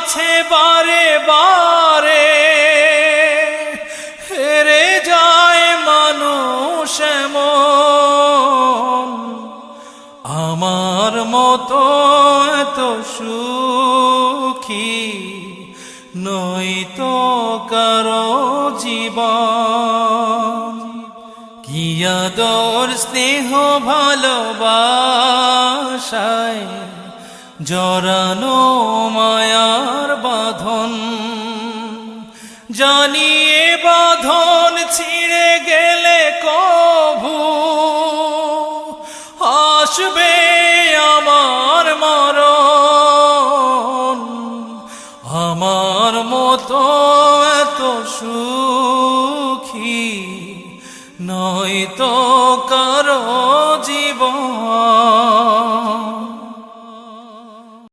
আছে বারে বারে, হেরে যায় মানুষ এমন। আমার মতো এত সুখী নয়তো কারো জীবন। কি আদর স্নেহ ভালোবাসায় জড়ানো মায়ার বাঁধন, জানিয়ে বাঁধন ছিঁড়ে গেলে কভু আসবে আমার মরণ। আমার মতো এত সুখী নয়তো